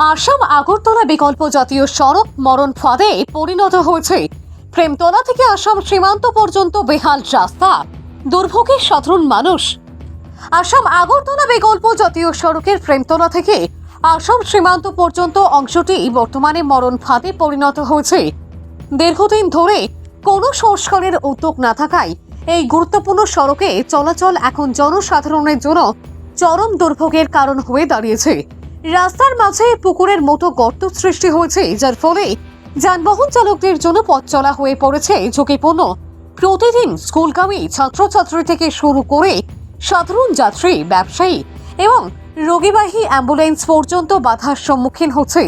আসাম আগরতলা বিকল্প জাতীয় সড়ক মরণ ফাঁদে পরিণত হয়েছে। প্রেমতলা থেকে আসাম সীমান্ত পর্যন্ত বেহাল রাস্তা, দুর্ভোগে সাধারণ মানুষ। আসাম আগরতলা বিকল্প জাতীয় সড়কের প্রেমতলা থেকে আসাম সীমান্ত পর্যন্ত অংশটি বর্তমানে মরণ ফাঁদে পরিণত হয়েছে। দীর্ঘদিন ধরে কোনো সংস্কারের উদ্যোগ না থাকায় এই গুরুত্বপূর্ণ সড়কে চলাচল এখন জনসাধারণের জন্য চরম দুর্ভোগের কারণ হয়ে দাঁড়িয়েছে। রাস্তার মাঝে পুকুরের মতো গর্ত সৃষ্টি হয়েছে, যার ফলে যানবাহন চালকদের জন্য পথ চলা হয়ে পড়েছে ঝুঁকিপূর্ণ। প্রতিদিন স্কুলগামী ছাত্রছাত্রী থেকে শুরু করে সাধারণ যাত্রী, ব্যবসায়ী এবং রোগীবাহী অ্যাম্বুলেন্স পর্যন্ত বাধার সম্মুখীন হচ্ছে।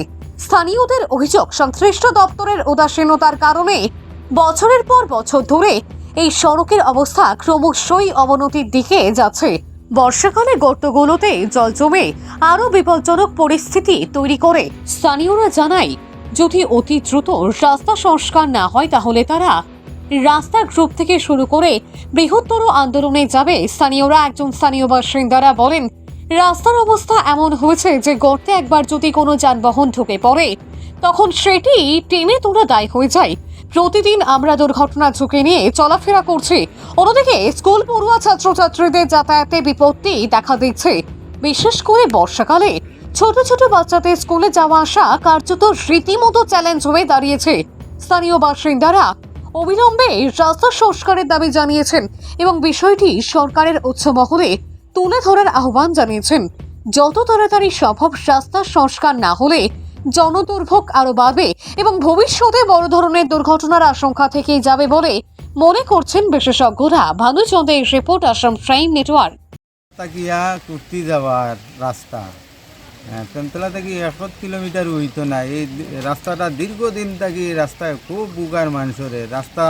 স্থানীয়দের অভিযোগ, সংশ্লিষ্ট দপ্তরের উদাসীনতার কারণে বছরের পর বছর ধরে এই সড়কের অবস্থা ক্রমশই অবনতির দিকে যাচ্ছে। বর্ষাকালে গর্তগুলোতে জল জমে আরও বিপজ্জনক পরিস্থিতি তৈরি করে। স্থানীয়রা জানায়, যদি অতি দ্রুত রাস্তা সংস্কার না হয় তাহলে তারা রাস্তার গ্রুপ থেকে শুরু করে বৃহত্তর আন্দোলনে যাবে। স্থানীয়রা একজন স্থানীয় বাসিন্দারা বলেন, রাস্তার অবস্থা এমন হয়েছে যে গর্তে একবার যদি কোনো যানবাহন ঢুকে পড়ে তখন সেটি টেনে তোলা দায় হয়ে যায়। প্রতিদিন আমরা দুর্ঘটনা ঝুঁকি নিয়ে চলাফেরা করছি। অন্যদিকে স্কুল পড়ুয়া ছাত্রছাত্রীদের যাতায়াতে বিপত্তি দেখা দিচ্ছে। বিশেষ করে বর্ষাকালে ছোট ছোট বাচ্চাদের স্কুলে যাওয়া আসা কার্যত রীতিমতো চ্যালেঞ্জ হয়ে দাঁড়িয়েছে। স্থানীয় বাসিন্দারা অবিলম্বে রাস্তা সংস্কারের দাবি জানিয়েছেন এবং বিষয়টি সরকারের উচ্চ মহলে তুলে ধরার আহ্বান জানিয়েছেন। যত তাড়াতাড়ি সম্ভব রাস্তা সংস্কার না হলে জনদুর্ভোগ আরো বাড়বে এবং ভবিষ্যতে বড় ধরনের দুর্ঘটনার আশঙ্কা থেকেই যাবে বলে মনে করছেন বিশেষজ্ঞরা। ভানুচন্দ্রের রিপোর্ট, আসাম প্রাইম নেটওয়ার্ক। তাকিয়া কুর্তি যাওয়ার রাস্তা প্রেমতলা থেকে 1 কিলোমিটার হইতো না। এই রাস্তাটা দীর্ঘদিন থাকি রাস্তায় খুব বুগার মানুষের রাস্তা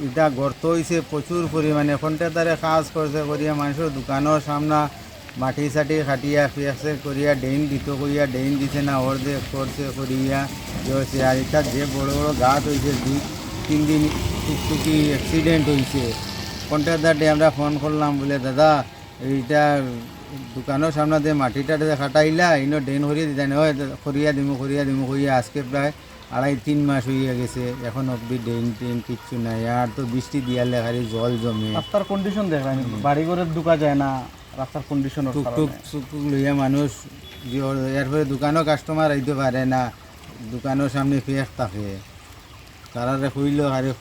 এটা গর্ত হয়েছে প্রচুর পরিমাণে। এখনটা তারা কাজ করছে করিয়া মানুষের দোকানের সামনা মাটি সাটি খাটিয়া ফিয়াছে করিয়া ডেইন দিত করিয়া ডেইন দিছে না, অর্ধে করছে করিয়া হয়েছে। আর এটা যে বড় বড় গাছ হয়েছে, 2-3 দিন টুকটুকি অ্যাক্সিডেন্ট হয়েছে। কন্ট্রাক্টরকে আমরা ফোন করলাম, বলে দাদা এইটা দোকানের সামনে দিয়ে মাটিটা খাটাইলা ইনো ড্রেন করিয়ে দিতে হয়, করিয়া দিমু করিয়া আজকে প্রায় 2.5-3 মাস হইয়া গেছে, এখন অবধি ড্রেন ট্রেন কিচ্ছু নাই। আর তো বৃষ্টি দিয়ালে খালি জল জমে। রাস্তার কন্ডিশন দেখেন, বাড়ি ঘরে ঢুকা যায় না, রাস্তার কন্ডিশন টুকটুক লইয়া মানুষ এরপরে দোকানও কাস্টমার আইতে পারে না, দোকানের সামনে ফেক থাকে। তারা কইল আরে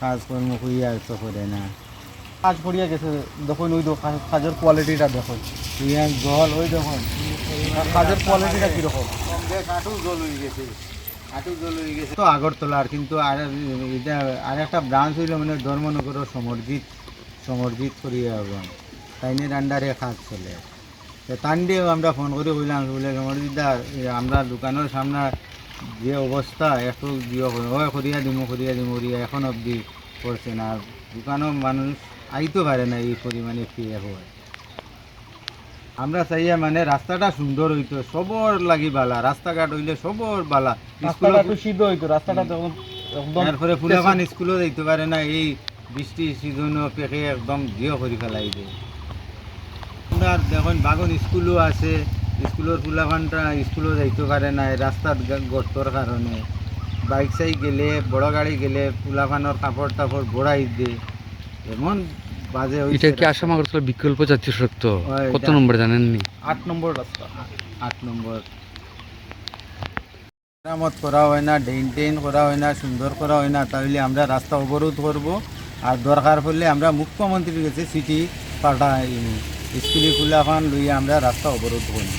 কাজ কর্ম কইয়া তো করে না। কাজ পড়িয়া গেছে, দেখুন ওই কাজের কোয়ালিটিটা দেখুন, জল ওই দেখুন কাজের কোয়ালিটিটা কীরকম, হাঁটু জল হয়ে গেছে। তো আগরতলার কিন্তু এটা আর একটা ব্রাঞ্চ হইল মানে ধর্মনগর সমরজিৎ করিয়া তাইনের আন্ডারে কাজ চলে। তান দিয়েও আমরা ফোন করে বললাম, বলে সমরজিৎদা আমরা দোকানের সামনে যে অবস্থা একটু করিয়া দিমু করিয়া এখন অবধি করছে না। দোকানও মানুষ আইতে পারে না এই পরিমাণে ফিরে হয়। আমরা চাইয়া মানে রাস্তাটা সুন্দর হইতো, সবর লাগি বালা, রাস্তাঘাট হইলে সবর বালা, রাস্তাটা একটু সিদ্ধ হইতো, রাস্তাটা তারপরে ফুলাফান স্কুলও যাইতে পারে না, এই বৃষ্টি সিজনও পেকে একদম জিও করে ফেলাই দেয়। আপনার দেখুন বাগন স্কুলও আছে, স্কুলের ফুলাফানটা স্কুলও যাইতে পারে না এই রাস্তার গর্তর কারণে। বাইক সাইক গেলে, বড় গাড়ি গেলে ফুলাফানোর কাপড় টাপড় বড়াই দেয়, এমন বাজে। এটা কি আসাম আগরতলা বিকল্প জাতীয় সড়ক? তো কত নম্বর জানেননি? 8 নম্বর রাস্তা, 8 নম্বর। মেরামত করা হয় না, ড্রেন টেন করা হয় না, সুন্দর করা হয় না, তাহলে আমরা রাস্তা অবরোধ করব। আর দরকার পড়লে আমরা মুখ্যমন্ত্রীর কাছে চিঠি পাঠাই, স্কুলে ফুলাফান লইয়া আমরা রাস্তা অবরোধ করি।